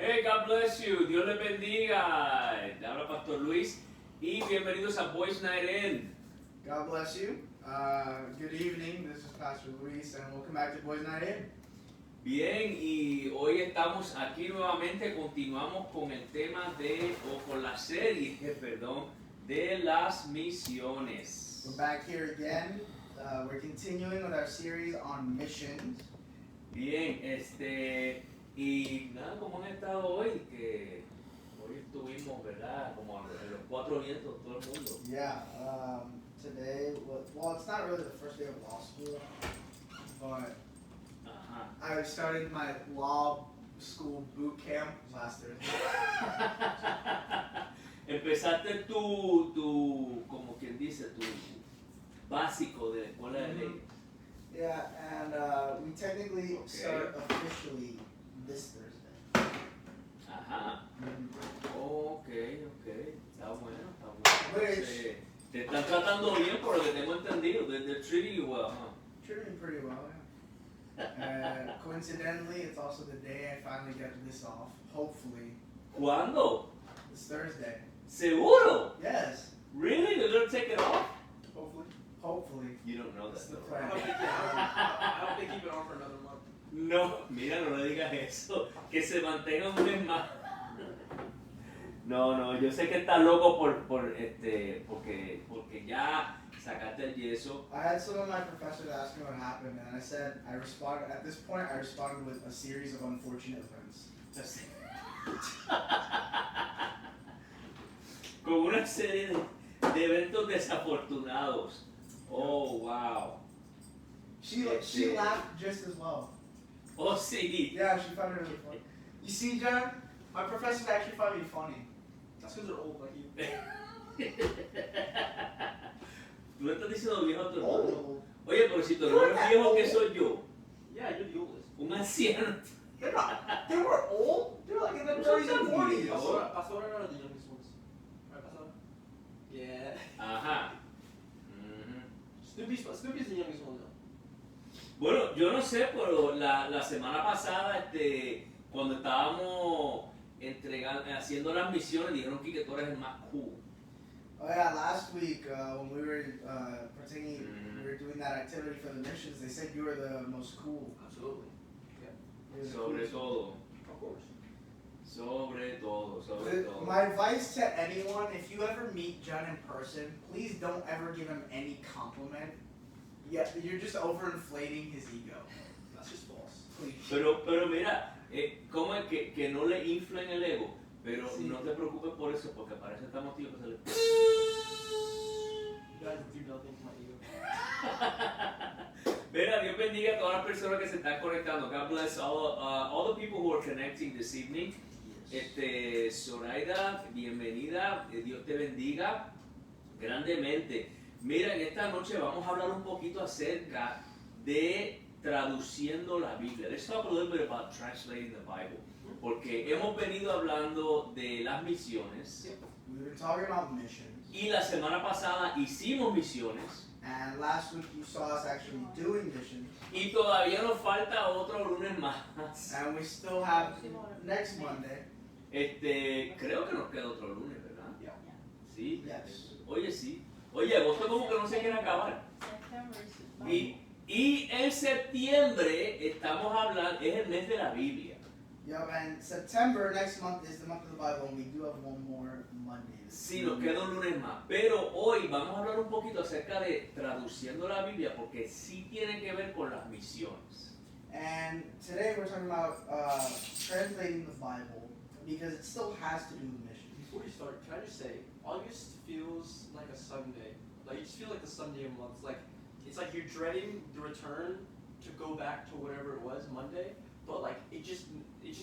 Hey, God bless you. Dios les bendiga. Te habla Pastor Luis y bienvenidos a Boys Night In. God bless you. Good evening. This is Pastor Luis, and welcome back to Boys Night In. Bien, y hoy estamos aquí nuevamente. Continuamos con el tema con la serie, perdón, de las misiones. We're back here again. We're continuing with our series on missions. Bien, y nada, ¿cómo han estado hoy? Que hoy estuvimos, ¿verdad? Como en los cuatro vientos, todo el mundo. Yeah. Today, well, it's not really the first day of law school, but I started my law school boot camp last Thursday. Empezaste tu, como quien dice, tu básico de la escuela de leyes. Yeah, and we technically start officially this Thursday. Ajá. Ok. Está bueno. Which, te están tratando bien por lo que tengo entendido. They're treating you well, huh? treating me pretty well, yeah. Coincidentally, it's also the day I finally get this off. Hopefully. ¿Cuándo? This Thursday. ¿Seguro? Yes. Really? They're gonna take it off? Hopefully. You don't know That's that. the plan. I hope they keep it on for another month. No, mira, no le digas eso. Que se mantenga un mes más. No, yo sé que estás loco porque ya sacaste el yeso. I had some of my professors ask me what happened, and I said, at this point, I responded with a series of unfortunate events. Con una serie de eventos desafortunados. Oh, wow. She laughed just as well. Oh, sí. Yeah, she found it really funny. You see, John, my professors actually find me funny. That's because they're old like you. Tú le estás diciendo viejo a tu hermano. Old. Oye, pero si tu hermano es viejo, ¿qué soy yo? Yeah, you're the oldest. Un anciano. They're not. They were old. They were like in their 30s and 40s. Pastora are the youngest ones. Right, Pastora? Yeah. Ajá. Snoopy's the youngest one though. Bueno, yo no sé, pero la semana pasada, cuando estábamos haciendo las misiones, dijeron que tú eres el más cool. Oh yeah, last week when we were partaking, we were doing that activity for the missions. They said you were the most cool. Absolutely. Yeah. Sobre todo. Of course. Sobre todo. My advice to anyone, if you ever meet John in person, please don't ever give him any compliment. Yeah, you're just overinflating his ego. That's just false. Please. Pero mira, ¿cómo es que no le inflen el ego? Pero Sí. no te preocupes por eso, porque para eso estamos tíos que se le... You guys do nothing to my ego. Mira, Dios bendiga a todas las personas que se están conectando. God bless all the people who are connecting this evening. Zoraida, bienvenida. Dios te bendiga grandemente. Mira, en esta noche vamos a hablar un poquito acerca de traduciendo la Biblia. Let's talk a little bit about translating the Bible. Porque hemos venido hablando de las misiones. We've been talking about missions. Y la semana pasada hicimos misiones. And last week you saw us actually doing missions. Y todavía nos falta otro lunes más. And we still have next Monday. Creo que nos queda otro lunes, ¿verdad? Yeah. Sí. Yes. Oye, sí. Oye, agosto como que no se quiere acabar. Y en septiembre estamos hablando, es el mes de la Biblia. Yep, and September, next month, is the month of the Bible, and we do have one more Monday. Sí, nos queda un lunes más. Pero hoy vamos a hablar un poquito acerca de traduciendo la Biblia, porque sí tiene que ver con las misiones. And today we're talking about translating the Bible, because it still has to do with missions. Before you start, can I just say, August feels like a Sunday. Like it just feels like the Sunday of month. It's like you're dreading the return to go back to whatever it was Monday, but like it just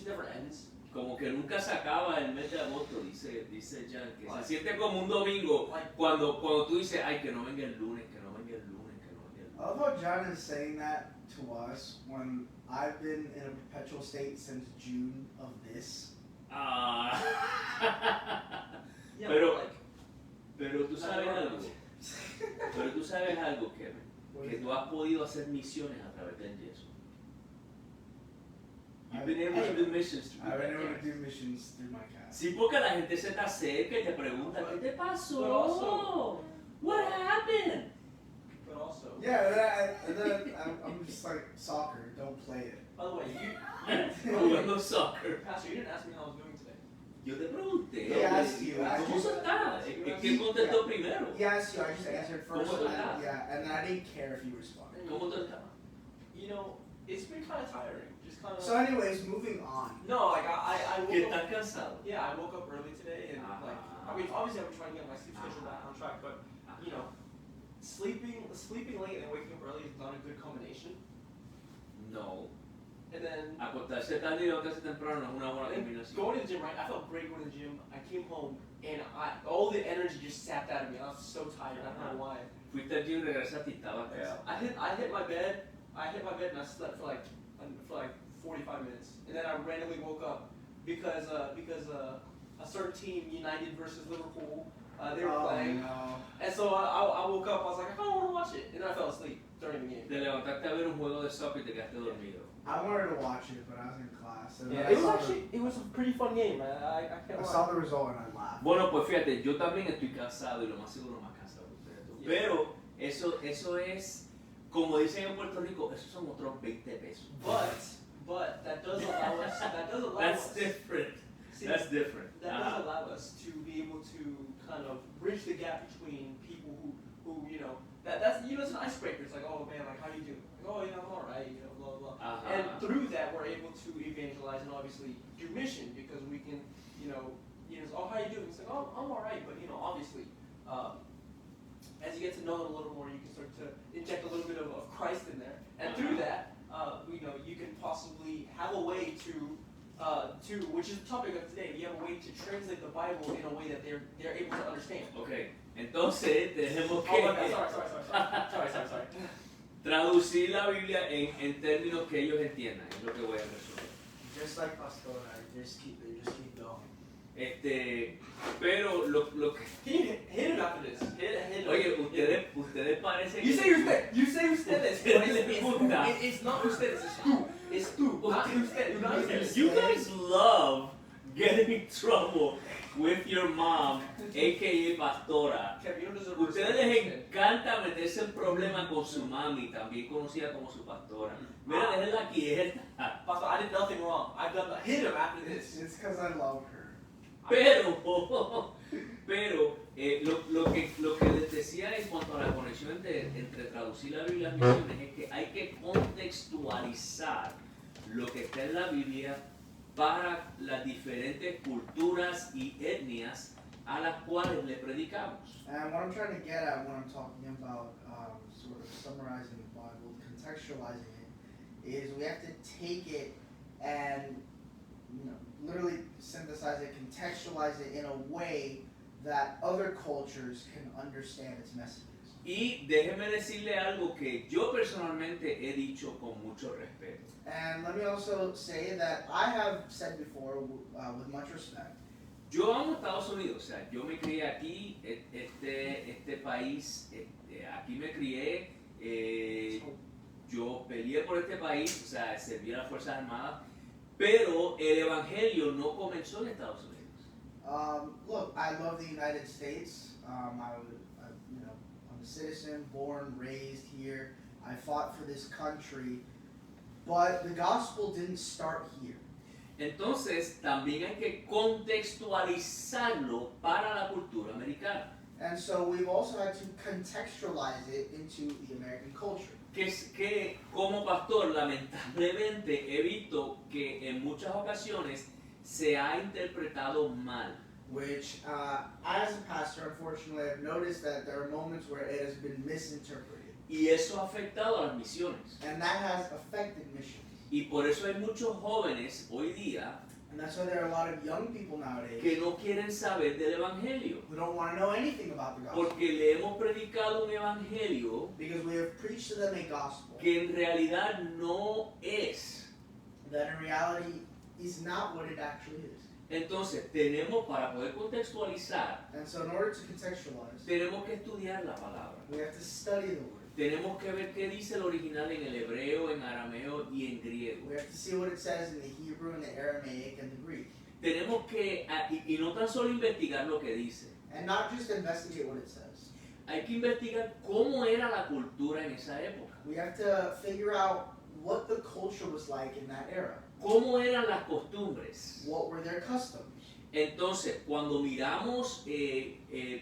never ends. Como que nunca se acaba el mes de agosto, dice Jan, que se siente como un domingo cuando tú dices, ay, que no venga el lunes, que no venga el lunes, que no venga el lunes. I love how John is saying that to us when I've been in a perpetual state since June of this. Yeah, pero tú sabes algo. Pero tú sabes algo, Kevin, que tú has podido hacer misiones a través del yeso. You You've been able to do missions through I've been able podcasts. to do missions through my cast. Sí, porque la gente se te acerca y te pregunta, ¿qué te pasó? But also- What happened? But also, Yeah, and then I'm just like, soccer, don't play it. by the way, Jugando soccer. Pastor, you didn't ask me how I was doing today. Yo te pregunté, He asked you, ¿cómo asked se you. está? ¿Quién contestó primero? Yes, I just answered first. ¿Cómo tú estás? Yeah, and I didn't care if you responded. ¿Cómo tú estás? You know, it's been kind of tiring. Just kind of. So, anyways, moving on. No, like I ¿Que woke up. estás cansado? Yeah, I woke up early today, and like, I mean, obviously I've been trying to get my sleep schedule back on track, but you know, sleeping late and waking up early is not a good combination. No. And then Acostarse tarde y levantarse temprano no es una buena combinación. going to the gym, right? I felt great going to the gym. I came home and all the energy just sapped out of me. I was so tired. I don't know why. Fuiste al gym y regresaste y estabas cansado. I hit my bed. And I slept for like 45 minutes, and then I randomly woke up because a certain team, United versus Liverpool, they were playing, No. and so I woke up. I was like, I don't want to watch it, and then I fell asleep during the game. Te levantaste a ver un juego de soccer y te quedaste dormido. I wanted to watch it, but I was in class. And Yeah, I it was saw actually it was a pretty fun game. I can't I lie. saw the result and I laughed. Bueno, pues fíjate, yo también estoy cansado y lo más seguro más cansado que ustedes. Yeah. Pero eso es, como dicen en Puerto Rico, esos son otros 20 pesos. But that does allow us. That's different. See, That's different. That does allow us to be able to kind of bridge the gap between people who you know that's you know it's an icebreaker. It's like, oh man, like how you doing? Like, oh yeah, I'm alright, you know, blah blah. And through that we're able to evangelize and obviously do mission because we can oh how you doing? It's like, oh I'm alright, but you know obviously as you get to know them a little more, you can start to inject a little bit of Christ in there, and through that you can possibly have a way to which is the topic of today. You have a way to translate the Bible in a way that they're able to understand. Ok, entonces tenemos Oh my que God, sorry. traducir la Biblia en términos que ellos entiendan, es lo que voy a resolver. Just like Pastora, they just keep going. Pero lo que... Can you hit it after this? Hit it. Oye, ustedes parecen... You say usted. You say ustedes. But Ustedes. it's not ustedes. It's tú. It's tú. Not usted. Not ustedes. You guys love getting in trouble with your mom, a.k.a. Pastora. Kevin, you don't deserve Ustedes les encanta meterse en problemas con su mami, también conocida como su pastora. Mira, déjenla quieta. Pastor, I did nothing wrong. Hit him after this. It's because I love her. Pero lo que les decía en cuanto a la conexión entre traducir la Biblia y las misiones es que hay que contextualizar lo que está en la Biblia para las diferentes culturas y etnias a las cuales le predicamos. And what I'm trying to get at when I'm talking about sort of summarizing the Bible, contextualizing it, is we have to take it and literally synthesize it, contextualize it in a way that other cultures can understand its messages. Y déjeme decirle algo que yo personalmente he dicho con mucho respeto. And let me also say that I have said before, with much respect, Yo amo Estados Unidos, o sea, yo me crié aquí, este país, aquí me crié, yo peleé por este país, o sea, serví a las Fuerzas Armadas, pero el Evangelio no comenzó en Estados Unidos. Look, I love the United States. I'm a citizen, born, raised here. I fought for this country, but the gospel didn't start here. Entonces, también hay que contextualizarlo para la cultura americana. And so we've also had to contextualize it into the American culture. Que como pastor, lamentablemente, he visto que en muchas ocasiones se ha interpretado mal. Which, as a pastor, unfortunately, I've noticed that there are moments where it has been misinterpreted. Y eso ha afectado a las misiones. And that has affected missions. Y por eso hay muchos jóvenes hoy día And that's why there are a lot of young people nowadays que no quieren saber del Evangelio. who don't want to know anything about the gospel. Porque le hemos predicado un Evangelio Because we have preached to them a gospel que en realidad no es. that in reality is not what it actually is. Entonces, tenemos, para poder contextualizar, And so in order to contextualize, tenemos que estudiar la palabra. we have to study the word. Tenemos que ver qué dice el original en el hebreo, en arameo y en griego. griego. We have to see what it says in the Hebrew and the Aramaic and the Greek. Tenemos que, y no tan solo investigar lo que dice, And not just investigate what it says. hay que investigar cómo era la cultura en esa época, We have to figure out what the culture was like in that era. cómo eran las costumbres. What were their customs? Entonces, cuando miramos,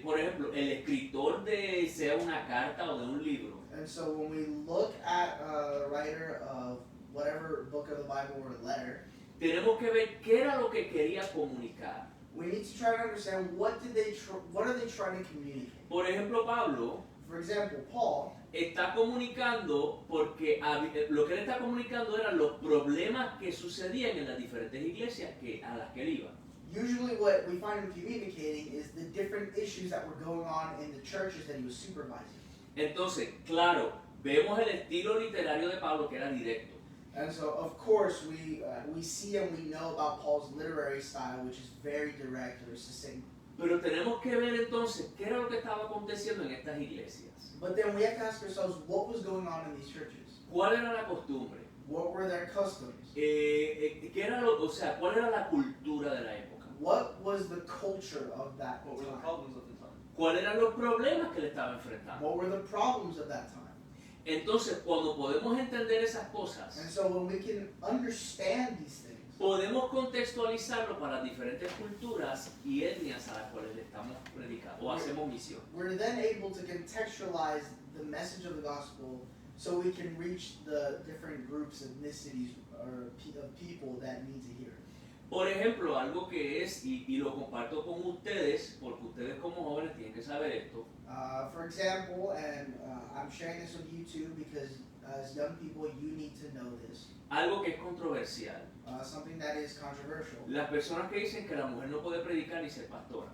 por ejemplo, el escritor de sea una carta o de un libro, And so when we look at a writer of whatever book of the Bible or letter, tenemos que ver qué era lo que quería comunicar. we need to try to understand what are they trying to communicate. Por ejemplo, Pablo For example, Paul está comunicando porque lo que él está comunicando eran los problemas que sucedían en las diferentes iglesias a las que él iba. usually what we find him communicating is the different issues that were going on in the churches that he was supervising. Entonces, claro, vemos el estilo literario de Pablo que era directo. And so, of course, we see and we know about Paul's literary style, which is very direct or succinct. Pero tenemos que ver entonces qué era lo que estaba aconteciendo en estas iglesias. But then we have to ask ourselves, what was going on in these churches? ¿Cuál era la costumbre? What were their customs? ¿Qué era ¿cuál era la cultura de la época? What was the culture of that What were the time? problems of the time? ¿Cuáles eran los problemas que le estaba enfrentando? What were the problems of that time? Entonces, cuando podemos entender esas cosas, And so when we can understand these things, podemos contextualizarlo para las diferentes culturas y etnias a las cuales le estamos predicando o hacemos misión. we're then able to contextualize the message of the gospel so we can reach the different groups, ethnicities, or of people that need to hear it. Por ejemplo, algo que es, y lo comparto con ustedes, porque ustedes como jóvenes tienen que saber esto, For example, and I'm sharing this with you too because as young people you need to know this, algo que es controversial. something that is controversial. Las personas que dicen que la mujer no puede predicar ni ser pastora.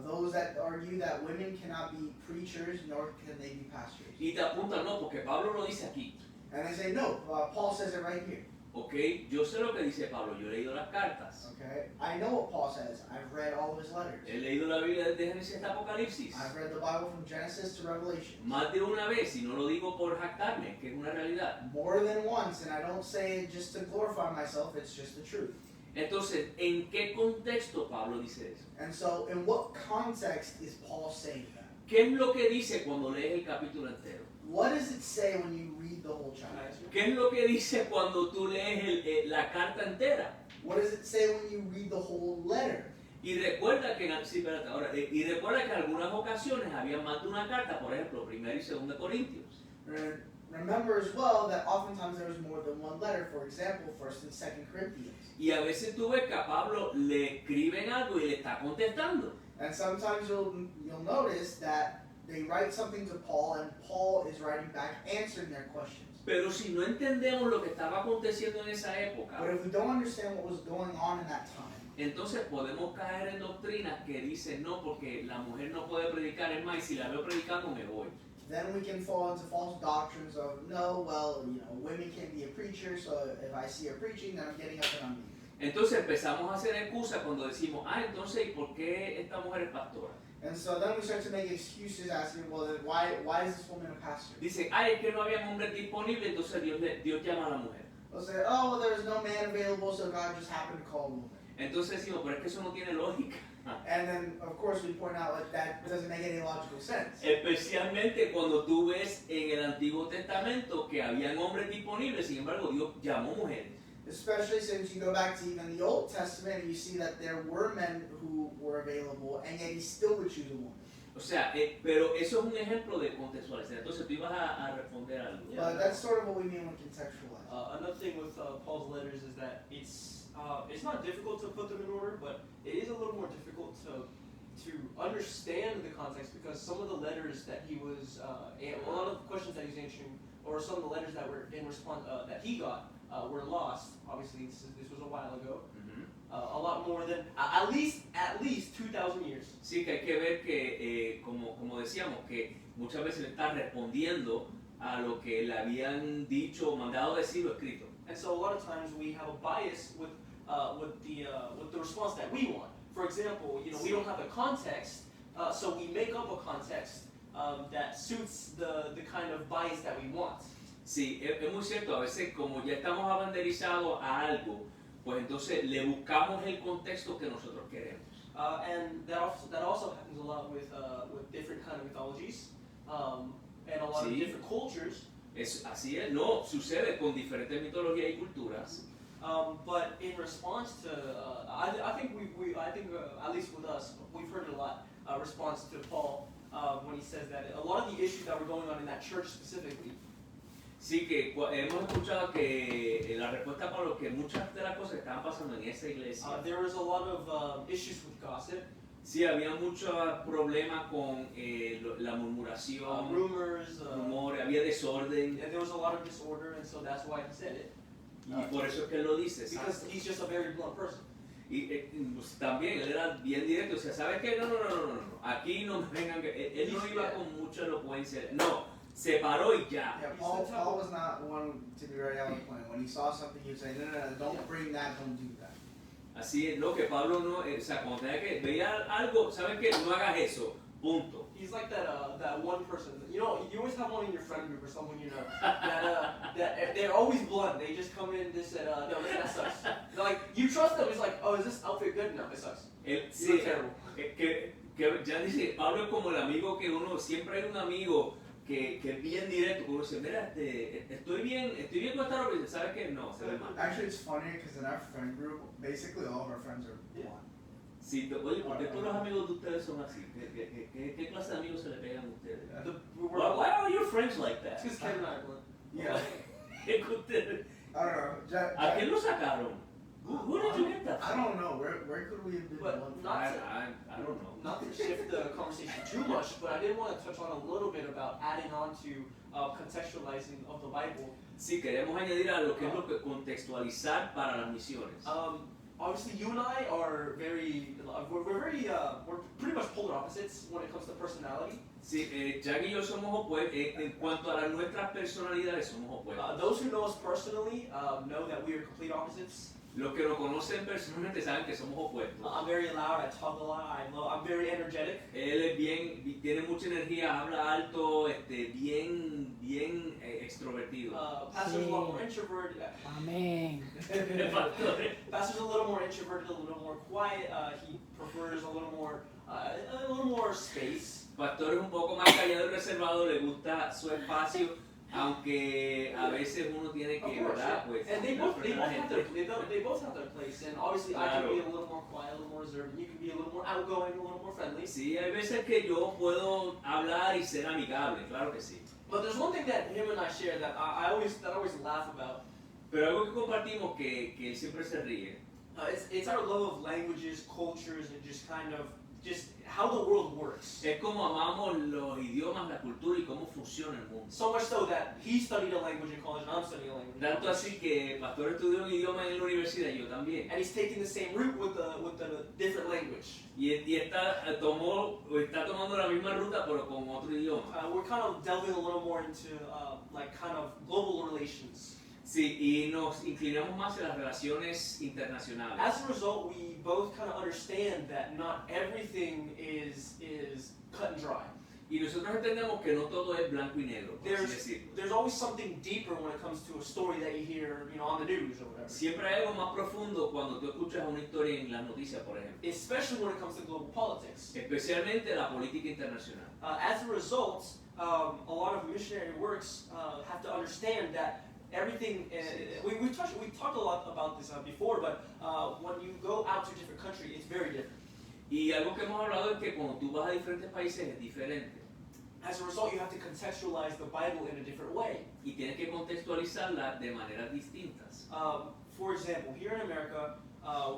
Those that argue that women cannot be preachers nor can they be pastors. Y te apuntan, no, porque Pablo lo dice aquí. And they say, no, Paul says it right here. Ok, yo sé lo que dice Pablo, yo he leído las cartas. Okay, I know what Paul says. I've read all of his letters. He leído la Biblia desde Génesis hasta Apocalipsis. I've read the Bible from Genesis to Revelation. Más de una vez, y no lo digo por jactarme, que es una realidad. More than once, and I don't say it just to glorify myself, it's just the truth. Entonces, ¿en qué contexto Pablo dice eso? And so, in what context is Paul saying that? ¿Qué es lo que dice cuando lees el capítulo entero? What does it say when you read the whole Can I chapter? answer? ¿Qué es lo que dice cuando tú lees la carta entera? What does it say when you read the whole letter? Y recuerda que y recuerda que en algunas ocasiones había más de una carta, por ejemplo, 1 y 2 Corintios. Remember as well that oftentimes there was more than one letter. For example, 1st and 2nd Corinthians. Y a veces tú ves que a Pablo le escriben algo y le está contestando. And sometimes you'll notice that they write something to Paul, and Paul is writing back answering their questions. Pero si no entendemos lo que estaba aconteciendo en esa época, But if we don't understand what was going on in that time, entonces podemos caer en doctrinas que dicen no, porque la mujer no puede predicar, es más, y si la veo predicando me voy. then we can fall into false doctrines of, no, well, women can't be a preacher, so if I see her preaching, then I'm getting up and I'm leaving. Entonces empezamos a hacer excusas cuando decimos, entonces, ¿y por qué esta mujer es pastora? And so then we start to make excuses asking, well, then why is this woman a pastor? Dicen, es que no había hombres disponibles, entonces Dios llama a la mujer. They'll say, oh, well, there's no man available, so God just happened to call a woman. Entonces decimos, pero es que eso no tiene lógica. And then, of course, we point out that doesn't make any logical sense. Especialmente cuando tú ves en el Antiguo Testamento que habían hombres disponibles, sin embargo Dios llamó mujeres. Especially since you go back to even the Old Testament and you see that there were men who were available, and yet he still would choose a woman. O sea, pero eso es un ejemplo de contextualizar. Entonces tú ibas a responder algo. Yeah. But that's sort of what we mean when contextualize. Another thing with Paul's letters is that it's not difficult to put them in order, but it is a little more difficult to understand the context because some of the letters that he was, a lot of the questions that he's answering, or some of the letters that were in response that he got were lost. Obviously, this was a while ago. A lot more than at least 2,000 years. Sí, que hay que ver que, como decíamos, que muchas veces le está respondiendo a lo que le habían dicho, mandado decir o escrito. And so a lot of times we have a bias with the response that we want. For example, we don't have the context, so we make up a context that suits the kind of bias that we want. Sí, es muy cierto. A veces, como ya estamos abanderizados a algo, pues entonces le buscamos el contexto que nosotros queremos. And that also happens a lot with different kind of mythologies, and a lot of Sí. different cultures. Así es, no, sucede con diferentes mitologías y culturas. But in response to, I think at least with us, we've heard a lot. Response to Paul when he says that a lot of the issues that were going on in that church specifically. Sí, que hemos escuchado que la respuesta para lo que muchas de las cosas que estaban pasando en esa iglesia. There was a lot of issues with gossip. Sí, había muchos problemas con la murmuración, Rumors, rumores, había desorden. and there was a lot of disorder, and so that's why he said it. Y por eso es que él lo dice. Because he's just a very blunt person. Y pues, también él era bien directo, o sea, ¿sabes qué? No, aquí no me vengan, él no iba con mucha elocuencia, no, se paró y ya. Yeah, Paul was not one to be very eloquent. When he saw something, he would say, no, don't bring that, don't do that. Así es, lo que Pablo no, o sea, cuando tenía que veía algo, ¿sabes qué? No hagas eso, punto. He's like that one person. You know, you always have one in your friend group or someone you know that they're always blunt. They just come in, they said, no, that sucks. They're like, you trust them. It's like, oh, is this outfit good? No, it sucks. Sí, You're terrible. que ya dice, Pablo es como el amigo que uno, siempre hay un amigo que es bien directo, que uno dice, mira, estoy bien con esta ropa, y dice, ¿sabes qué? No, se ve mal. Actually, it's funny because in our friend group, basically all of our friends are blonde. Sí, oye, ¿por qué todos los amigos de ustedes son así? ¿Qué clase de amigos se le pegan a ustedes? Why are your friends like that? It's because Kevin and I are blunt. Yeah. Es que ustedes- I don't know. ¿A quién lo sacaron? Who did you get that I from? don't know. Where could we have been But blunt? not to, I don't know. not to shift the conversation too much, but I did want to touch on a little bit about adding on to contextualizing of the Bible. Sí, queremos añadir a lo que es lo que contextualizar para las misiones. Obviously, you and I are we're pretty much polar opposites when it comes to personality. Sí, Jack y yo somos opuestos, en cuanto a nuestras personalidades somos opuestos. Those who know us personally know that we are complete opposites. Los que nos conocen personalmente saben que somos opuestos. I'm very loud, I talk a lot, I'm very energetic. Él es bien, tiene mucha energía, habla alto, bien extrovertido. Pastor's a lot more introverted. Amén. Pastor's a little more introverted, a little more quiet. He prefers a little more space. Pastor es un poco más callado y reservado, le gusta su espacio, aunque a veces uno tiene Of que, course, ¿verdad? yeah. Pues, And they hablar both con la have gente. they both have their place. And obviously, I can Claro. be a little more quiet, a little more reserved. And you can be a little more outgoing, a little more friendly. Sí, hay veces que yo puedo hablar y ser amigable, claro que sí. But there's one thing that him and I share that I always laugh about. Pero algo que compartimos que él siempre se ríe, It's our love of languages, cultures, and just kind of how the world works. es como amamos los idiomas, la cultura y cómo funciona el mundo. So much so that he studied a language in college and I'm studying a language in Tanto college. así que Pastor estudió un idioma en la universidad y yo también. And he's taking the same route with the different language. Y está tomando la misma ruta pero con otro idioma. We're kind of delving a little more into like kind of global relations. Sí, y nos inclinamos más en las relaciones internacionales. As a result, we both kind of understand that not everything is cut and dry. Y nosotros entendemos que no todo es blanco y negro, por así decirlo. There's always something deeper when it comes to a story that you hear, on the news or whatever. Siempre hay algo más profundo cuando tú escuchas una historia en las noticias, por ejemplo. Especially when it comes to global politics. Especialmente la política internacional. As a result, a lot of missionary works have to understand that everything. We talked a lot about this before, but when you go out to a different country, it's very different. Y algo que hemos hablado es que cuando tú vas a diferentes países es diferente. As a result, you have to contextualize the Bible in a different way. Y tienes que contextualizarla de maneras distintas. For example, here in America,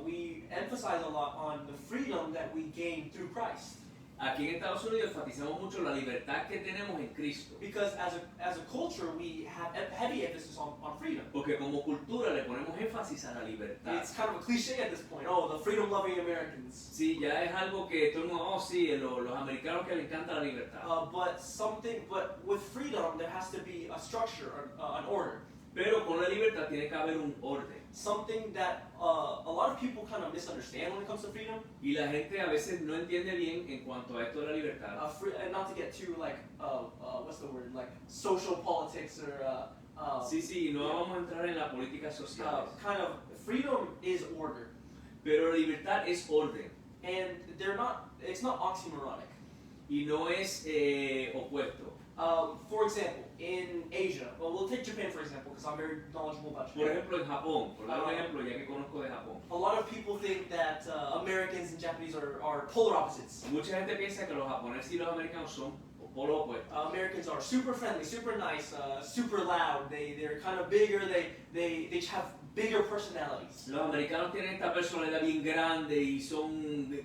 we emphasize a lot on the freedom that we gain through Christ. Aquí en Estados Unidos enfatizamos mucho la libertad que tenemos en Cristo. Because as a culture, we have heavy emphasis on freedom. Porque como cultura le ponemos énfasis a la libertad. It's kind of a cliche at this point. Oh, the freedom-loving Americans. Sí, ya es algo que todo el mundo, oh sí, los americanos que les encanta la libertad. But with freedom, there has to be a structure, an order. Pero con la libertad tiene que haber un orden. Something that a lot of people kind of misunderstand when it comes to freedom. Y la gente a veces no entiende bien en cuanto a esto de la libertad. And not to get too like what's the word, like social politics Sí, sí, no vamos a entrar en la política social. kind of freedom is order, Pero libertad es orden and it's not oxymoronic. y no es opuesto. For example, in Asia, well, we'll take Japan for example because I'm very knowledgeable about Por Japan. ejemplo, en Japón, por dar un ejemplo, ya que conozco de Japón. A lot of people think that Americans and Japanese are polar opposites. Mucha gente piensa que los japoneses y los americanos son polos opuestos. Americans are super friendly, super nice, super loud. They're kind of bigger. They have bigger personalities. Los americanos tienen esta personalidad bien grande y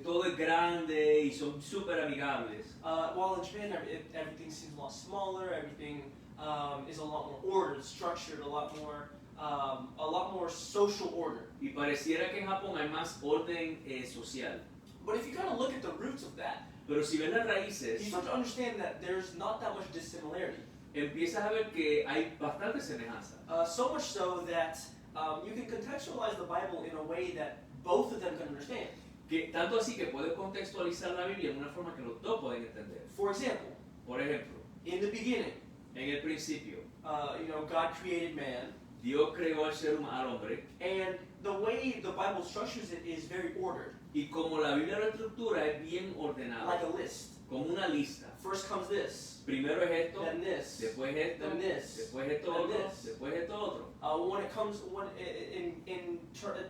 todo es grande y son súper amigables. While in Japan, everything seems a lot smaller. Everything is a lot more ordered, structured, a lot more social order. Y pareciera que en Japón hay más orden social. But if you kind of look at the roots of that, Pero si ves las raíces, you start to understand that there's not that much dissimilarity. empiezas a ver que hay bastante semejanza. So much so that you can contextualize the Bible in a way that both of them can understand. Que, tanto así que puedes contextualizar la Biblia en una forma que los dos pueden entender. For example, Por ejemplo, in the beginning, en el principio, God created man, Dios creó al ser humano, al hombre, and the way the Bible structures it is very ordered, y como la Biblia lo estructura es bien ordenada, like a list. como una lista. First comes this, Primero es esto, then this, después esto, then this, después esto then otro, this. después esto otro. When it comes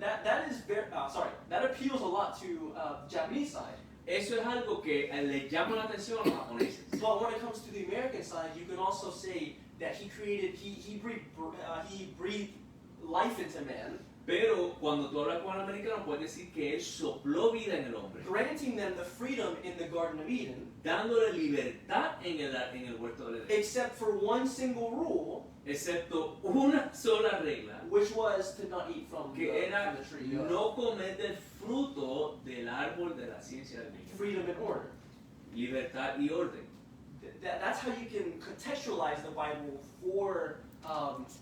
that is very that appeals a lot to Japanese side. Eso es algo que le llama la atención a los japoneses. But when it comes to the American side, you can also say that he breathed life into man, Pero cuando tú hablas con el americano puedes decir que él sopló vida en el hombre, granting them the freedom in the Garden of Eden, dándole libertad en el huerto del Edén, except for one single rule, excepto una sola regla, which was to not eat from que era the tree. no comer del fruto del árbol de la ciencia del bien. Freedom and order. Libertad y orden. That's how you can contextualize the Bible for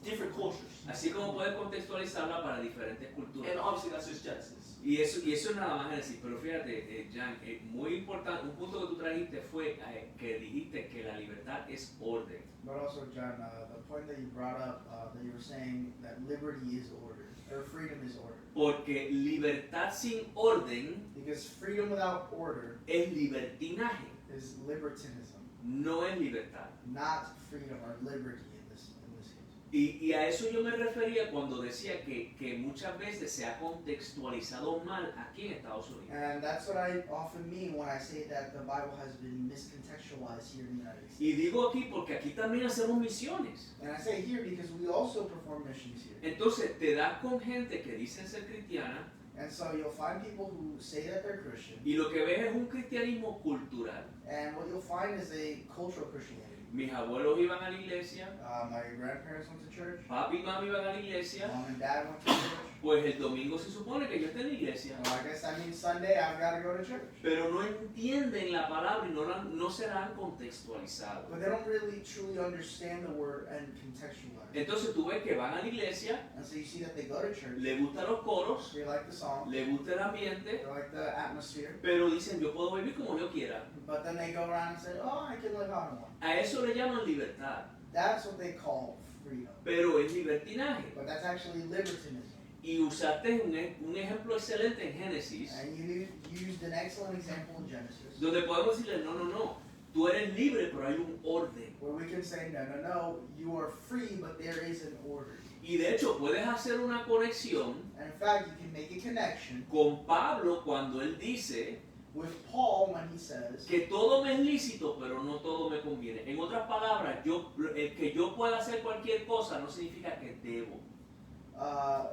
different cultures. Así como puedes contextualizarla para diferentes culturas. And obviously that's just Genesis. Y eso es nada más Génesis. Pero fíjate, Jan, muy importante, un punto que tú trajiste fue que dijiste que la libertad es orden. But also, John, the point that you brought up, that you were saying that liberty is order, or freedom is order. Porque libertad sin orden Because freedom without order es libertinaje, is libertinism, no es libertad. not freedom or liberty in this case. Y a eso yo me refería cuando decía que muchas veces se ha contextualizado mal aquí en Estados Unidos. And that's what I often mean when I say that the Bible has been miscontextualized here in the United States. Y digo aquí porque aquí también hacemos misiones. And I say here because we also perform missions here. Entonces te das con gente que dicen ser cristiana And so you'll find people who say that they're Christian, y lo que ves es un cristianismo cultural. and what you'll find is a cultural Christianity. Mis abuelos iban a la iglesia, My grandparents went to church, papi y mami iban a la iglesia, mom and dad went to church. pues el domingo se supone que yo esté en la iglesia. Well, I guess that means Sunday I've got to go to church. Pero no entienden la palabra y no se la han contextualizado. But they don't really truly understand the word and contextualize it. Entonces tú ves que van a la iglesia, And so you see that they go to church, le gustan los coros, they like the song, le gusta el ambiente, they like the atmosphere, pero dicen yo puedo vivir como yo quiera. but then they go around and say, oh, I can live how I want. A eso le llaman libertad, That's what they call freedom. pero es libertinaje. But that's actually libertinism. Y usaste un ejemplo excelente en Génesis, And you used an excellent example in Genesis, donde podemos decirle, no, tú eres libre, pero hay un orden. where we can say, no, you are free, but there is an order. Y de hecho puedes hacer una conexión And in fact, you can make a connection con Pablo cuando él dice with Paul when he says, que todo me es lícito, pero no todo me conviene. En otras palabras, el que yo pueda hacer cualquier cosa no significa que debo.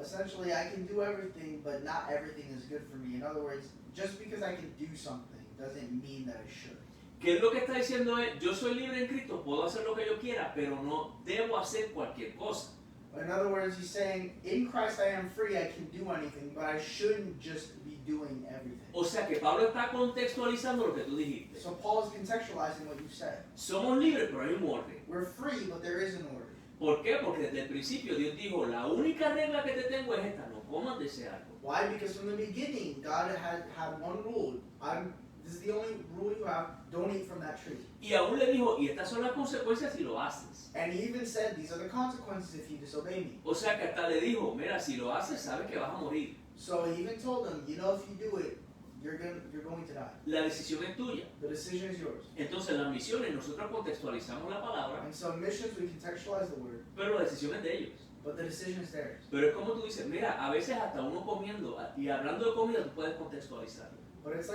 essentially, I can do everything, but not everything is good for me. In other words, just because I can do something doesn't mean that I should. ¿Qué es lo que está diciendo él? Yo soy libre en Cristo, puedo hacer lo que yo quiera, pero no debo hacer cualquier cosa. In other words, he's saying, in Christ I am free, I can do anything, but I shouldn't just be doing everything. O sea que Pablo está contextualizando lo que tú dijiste. So Paul is contextualizing what you said. Somos libres, pero hay un orden. We're free, but there is an order. ¿Por qué? Porque desde el principio Dios dijo, la única regla que te tengo es esta, no comas de ese árbol. Why? Because from the beginning, God had one rule. I'm This is the only rule you have. Don't eat from that tree. Y aún le dijo, y estas son las consecuencias si lo haces. And he even said, these are the consequences if you disobey me. O sea que hasta le dijo, mira, si lo haces, sabes que vas a morir. So he even told them, you know, if you do it, you're going to die. La decisión es tuya. The decision is yours. Entonces en las misiones nosotros contextualizamos la palabra, And so in missions, we contextualize the word, pero la decisión es de ellos. but the decision is theirs. Pero es como tú dices, mira, a veces hasta uno comiendo y hablando de comida tú puedes contextualizarlo. But it's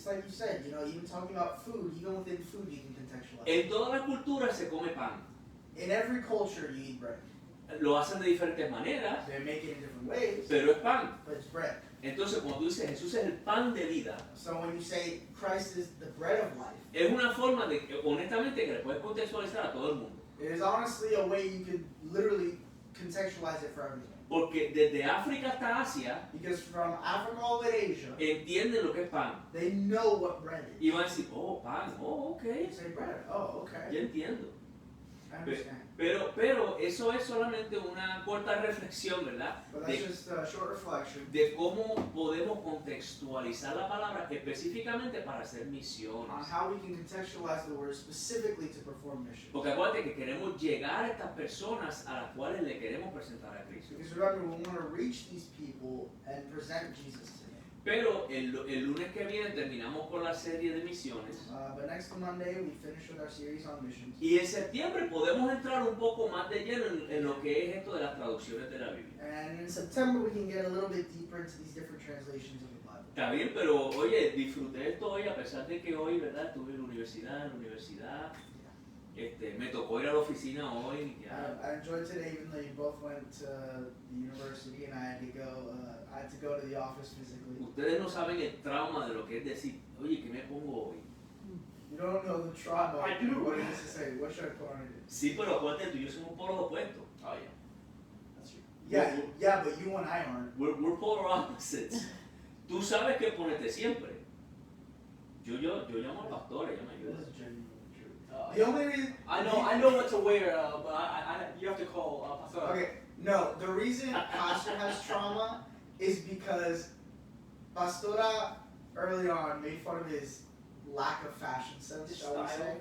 like you said, you know, even talking about food, even within food, you can contextualize. En todas las culturas se come pan. In every culture, you eat bread. Lo hacen de diferentes maneras, They make it in different ways, pero es pan. but it's bread. Entonces cuando tú dices Jesús es el pan de vida, So when you say Christ is the bread of life, es una forma de, honestamente, que le puedes contextualizar a todo el mundo. it is honestly a way you could literally contextualize it for everything. Porque desde África hasta Asia Because from Africa all the way to Asia, entienden lo que es pan. they know what bread is. Y van a decir, oh, pan, oh, ok, You say bread, oh, okay, ya entiendo. I understand. Pero eso es solamente una corta reflexión, ¿verdad? But that's De, just a short reflection de cómo podemos contextualizar la palabra específicamente para hacer on misiones. how we can contextualize the word specifically to perform missions. Porque acuérdate que queremos llegar a estas personas a las cuales le queremos presentar a Cristo. Because remember, we want to reach these people and present Jesus to them. Pero el lunes que viene terminamos con la serie de misiones. But next Monday, we finish with our series on missions. Y en septiembre podemos entrar un poco más de lleno en lo que es esto de las traducciones de la Biblia. And in September, we can get a little bit deeper into these different translations of the Bible. Está bien, pero oye, disfruté esto hoy a pesar de que hoy, ¿verdad? Estuve en la universidad. Me tocó ir a la oficina hoy. Ya. I enjoyed today, even though you both went to the university and I had to go to the office physically. Ustedes no saben el trauma de lo que es decir, oye, ¿qué me pongo hoy? You don't know the trauma. I do. What it is to say, what should I put on it? Sí, pero acuérdate, tú y yo somos polos opuestos. Oh yeah, that's true. Yeah, but you and I aren't. We're polar opposites. Tú sabes qué ponerte siempre. Yo llamo al pastor, ella me That ayuda. is genuinely true. Uh, The only reason I know what to wear, but you have to call Pastor. Okay, no, the reason Pastor has trauma is because Pastora early on made fun of his lack of fashion sense, His shall we style. say.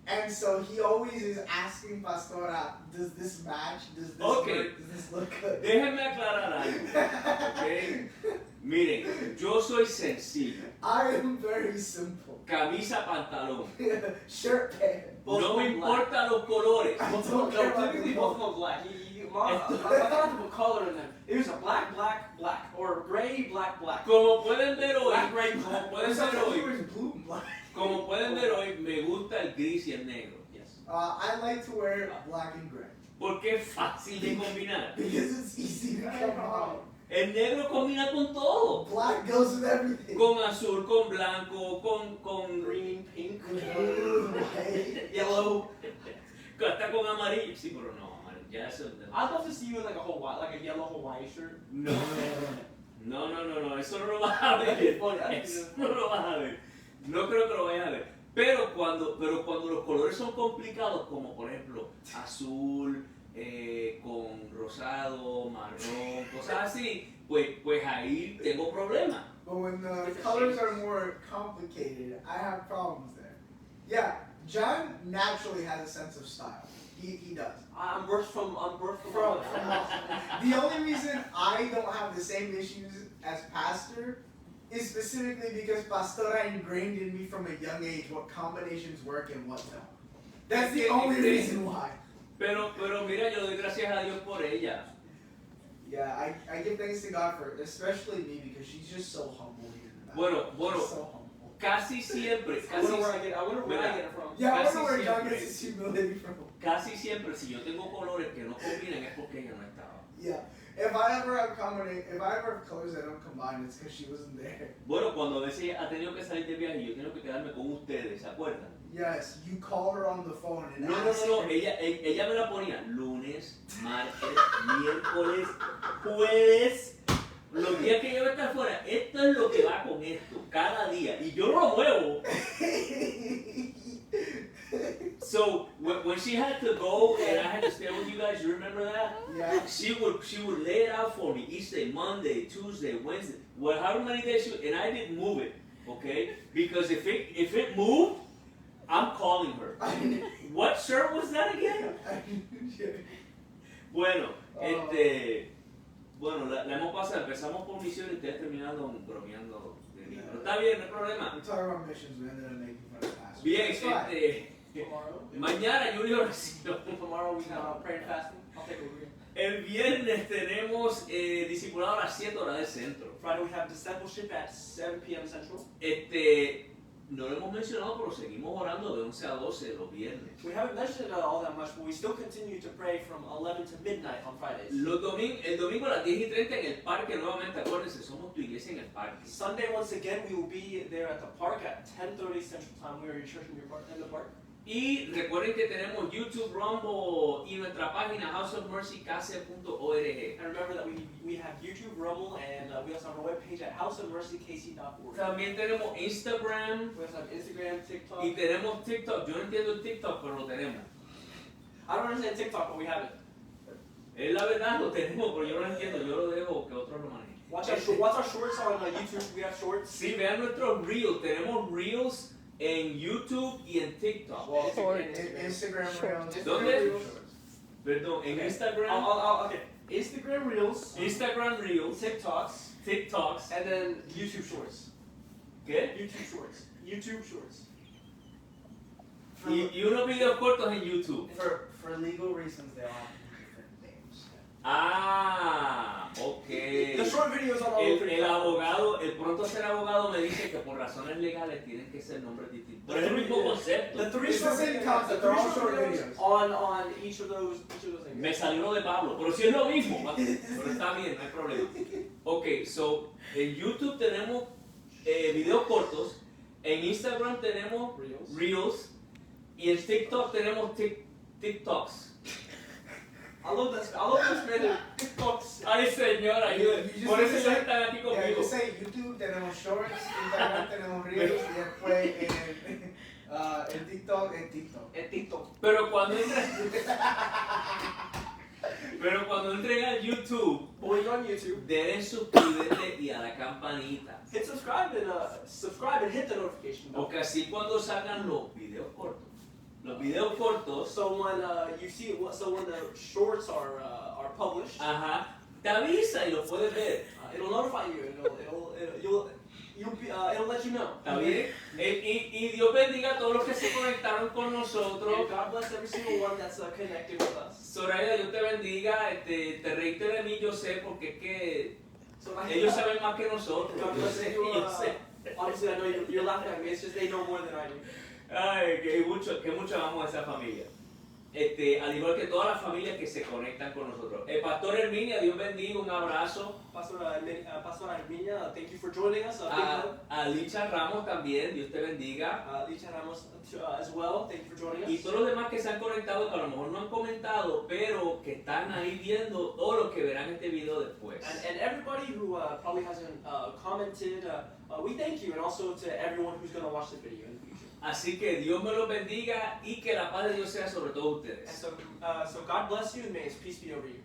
And so he always is asking Pastora, does this match? Does this Okay. work? Does this look good? Déjenme aclarar algo. ¿Ok? Miren, yo soy sencillo. I am very simple. Camisa, pantalón. Shirt, pants. No me importan los colores. Both Don't of care them, about typically the both of them black. I thought to put color in them. It was a black, or gray, black. Como pueden ver hoy, Black, gray, como black. pueden ver Sometimes he hoy, wears blue and black. como pueden ver hoy, me gusta el gris y el negro. Yes. I like to wear black and gray Porque es fácil de combinar. because it's easy to come out. El negro combina con todo. Black goes with everything. Con azul, con blanco, con Green, pink, Blue, white. yellow. hasta con amarillo. Sí, pero no, amarillo. Ya eso. I'd love to see you in like a yellow Hawaii shirt. No, eso no lo vas a ver. Eso no lo vas a ver. No creo que lo vayas a ver. Pero cuando los colores son complicados, como por ejemplo azul, con rosado, marrón, cosas así, pues ahí tengo problemas. But when the colors are more complicated, I have problems there. Yeah, John naturally has a sense of style. He does. I'm birthed from. From the only reason I don't have the same issues as Pastor is specifically because Pastora ingrained in me from a young age what combinations work and what don't. That's the only reason why. Pero mira, yo doy gracias a Dios por ella. Yeah, I give thanks to God for especially me because she's just so humble here in the back. Bueno, She's so humble. casi siempre, I wonder where I get it from. Yeah, I Casi wonder where John siempre. gets his humility from. casi siempre si yo tengo colores que no combinan es porque ella no estaba. Yeah. If I ever have colors that don't combine, it's because she wasn't there. Bueno, cuando a veces ha tenido que salir de viaje y yo tengo que quedarme con ustedes, ¿se acuerdan? Yes, you call her on the phone and No, ask her. ella me la ponía lunes, martes, miércoles, jueves, los días que yo voy a estar fuera, esto es lo que va con esto, cada día, y yo no lo muevo. So when she had to go and I had to stay with you guys, you remember that? Yeah. She would lay it out for me each day, Monday, Tuesday, Wednesday, however many days and I didn't move it. Okay? Because if it moved, I'm calling her. What shirt was that again? Bueno, bueno, la hemos pasado, empezamos por Misiones y ustedes terminaron bromeando de mí. Pero está bien, no hay problema. We talk about missions, we ended up making fun of the pastor. Bien, It's fine. Tomorrow. mañana hay una oración. Tomorrow we have prayer and fasting. I'll take over. El viernes tenemos discipulado a las 7 horas del centro. Friday we have discipleship at 7 p.m. Central. No lo hemos mencionado, pero seguimos orando de 11 a 12 los viernes. We haven't mentioned it all that much, but we still continue to pray from 11 to midnight on Fridays. El domingo a las 10 y 30 en el parque, nuevamente, acuérdense, somos tu iglesia en el parque. Sunday, once again, we will be there at the park at 10:30 Central Time. We are your church in the park. Y recuerden que tenemos YouTube, Rumble y nuestra página houseofmercycase.org. And remember that we have YouTube, Rumble, and we also have our webpage at houseofmercykc.org. También tenemos Instagram We also have Instagram, TikTok. y tenemos TikTok. Yo no entiendo el TikTok, pero lo tenemos. I don't understand TikTok, but we have it. Es la verdad, lo tenemos, pero yo no lo entiendo. Yo lo dejo que otros lo manejen. Watch our shorts on YouTube. We have shorts. Sí, vean nuestros Reels. Tenemos Reels en YouTube y en TikTok. Well, Instagram Reels. ¿Dónde? Perdón, en Okay. Instagram. Okay. Instagram Reels, Instagram Reels, TikToks, and then YouTube Shorts. ¿qué? YouTube Shorts. Y unos videos cortos en YouTube. For legal reasons, they all have to be different names. Ah, ok. The short videos on all El abogado, el pronto ser abogado me dice que por razones legales tienen que ser nombres distintos. Pero es el mismo concepto. The three It's the short same videos, concept, the they're three all short short videos videos. on each of those things. Me salió de Pablo, pero sí es lo mismo. Pero está bien, no hay problema. Ok, so en YouTube tenemos videos cortos, en Instagram tenemos Reels y en TikTok tenemos TikToks. I love that spread TikToks. Ay, señora, ayúdenme. You just Por eso say- ya están aquí Yeah, conmigo. you say YouTube tenemos shorts, Instagram tenemos Reels y después en TikTok. And TikTok. Pero cuando entren a YouTube, But when you're on YouTube, denle suscribirle y a la campanita. hit subscribe and hit the notification bell. Porque así cuando salgan los videos cortos, So when when the shorts are published, ajá, te avisa y lo puedes ver. it'll notify you. It'll let you know. ¿Está bien? Y Dios bendiga a todos los que se conectaron con And nosotros. God bless every single one that's connected with us. Zoraida, Dios te bendiga. Te reíste de mí, yo sé, porque es que So ellos saben más que nosotros. God Yo bless sé, you. yo sé. Obviously, I know you're laughing at me. It's just they know more than I do. Ay, que mucho amamos a esa familia. Al igual que todas las familias que se conectan con nosotros. El pastor Herminia, Dios bendiga, un abrazo. Pastor Arminia, thank you for joining us. Big hug. A Licha Ramos también, Dios te bendiga. Licha Ramos as well, thank you for joining Y us. todos los demás que se han conectado, que a lo mejor no han comentado, pero que están ahí viendo, todos los que verán este video después. And everybody who probably hasn't commented, we thank you, and also to everyone who's going to watch the video in the future. Así que Dios me los bendiga y que la paz de Dios sea sobre todos And ustedes. so God bless you, and may His peace be over you.